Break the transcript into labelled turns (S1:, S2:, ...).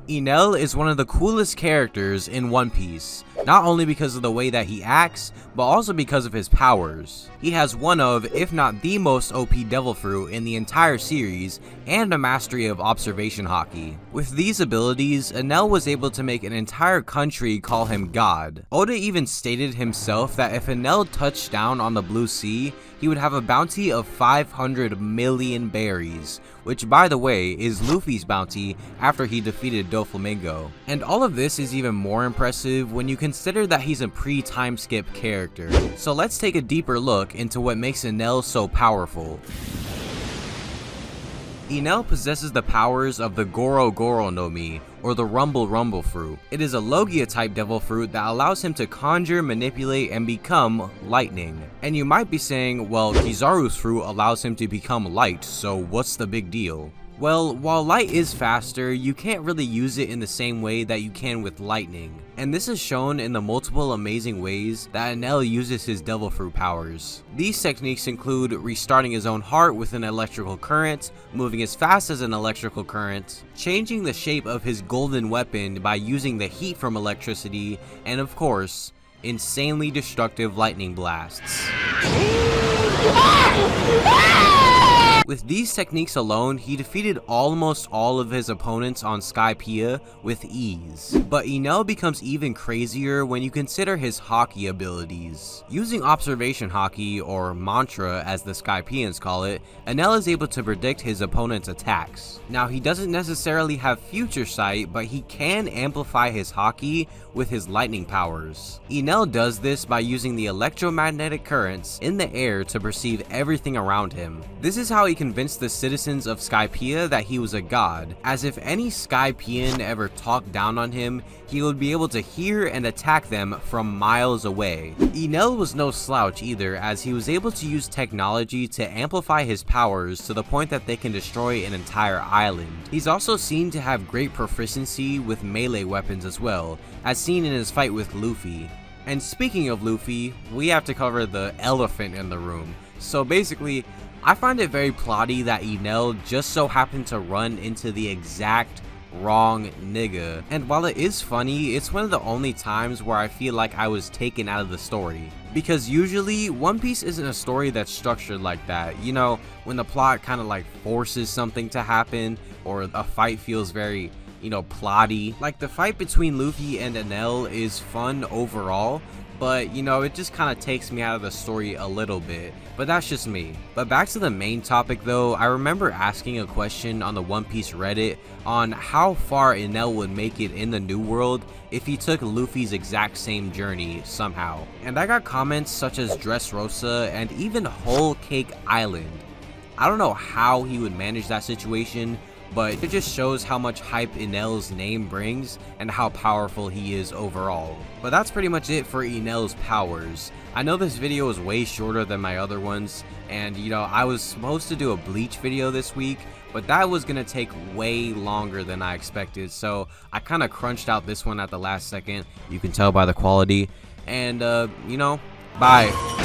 S1: Enel is one of the coolest characters in One Piece, not only because of the way that he acts, but also because of his powers. He has one of, if not the most OP Devil Fruit in the entire series, and a mastery of observation haki. With these abilities, Enel was able to make an entire country call him God. Oda even stated himself that if Enel touched down on the Blue Sea, he would have a bounty of 500 million berries, which by the way is Luffy's bounty after he defeated Doflamingo. And all of this is even more impressive when you consider that he's a pre-time skip character. So let's take a deeper look into what makes Enel so powerful. Enel possesses the powers of the Goro Goro no Mi, or the Rumble Rumble fruit. It is a Logia type devil fruit that allows him to conjure, manipulate, and become lightning. And you might be saying, well, Kizaru's fruit allows him to become light, so what's the big deal? Well, while light is faster, you can't really use it in the same way that you can with lightning. And this is shown in the multiple amazing ways that Enel uses his devil fruit powers. These techniques include restarting his own heart with an electrical current, moving as fast as an electrical current, changing the shape of his golden weapon by using the heat from electricity, and of course, insanely destructive lightning blasts. With these techniques alone, he defeated almost all of his opponents on Skypiea with ease. But Enel becomes even crazier when you consider his haki abilities. Using observation haki, or mantra as the Skypieans call it, Enel is able to predict his opponent's attacks. Now, he doesn't necessarily have future sight, but he can amplify his haki with his lightning powers. Enel does this by using the electromagnetic currents in the air to perceive everything around him. This is how he convinced the citizens of Skypiea that he was a god, as if any Skypiean ever talked down on him, he would be able to hear and attack them from miles away. Enel was no slouch either, as he was able to use technology to amplify his powers to the point that they can destroy an entire island. He's also seen to have great proficiency with melee weapons as well, as seen in his fight with Luffy. And speaking of Luffy, we have to cover the elephant in the room. So basically, I find it very plotty that Enel just so happened to run into the exact wrong nigga. And while it is funny, it's one of the only times where I feel like I was taken out of the story. Because usually, One Piece isn't a story that's structured like that. You know, when the plot kind of like forces something to happen, or a fight feels very, you know, plotty. Like the fight between Luffy and Enel is fun overall, but you know, it just kind of takes me out of the story a little bit. But that's just me. But back to the main topic though, I remember asking a question on the One Piece Reddit on how far Enel would make it in the New World if he took Luffy's exact same journey somehow. And I got comments such as Dressrosa and even Whole Cake Island. I don't know how he would manage that situation, but it just shows how much hype Enel's name brings and how powerful he is overall. But that's pretty much it for Enel's powers. I know this video is way shorter than my other ones, and you know, I was supposed to do a Bleach video this week, but that was gonna take way longer than I expected, so I kind of crunched out this one at the last second. You can tell by the quality, and you know, bye.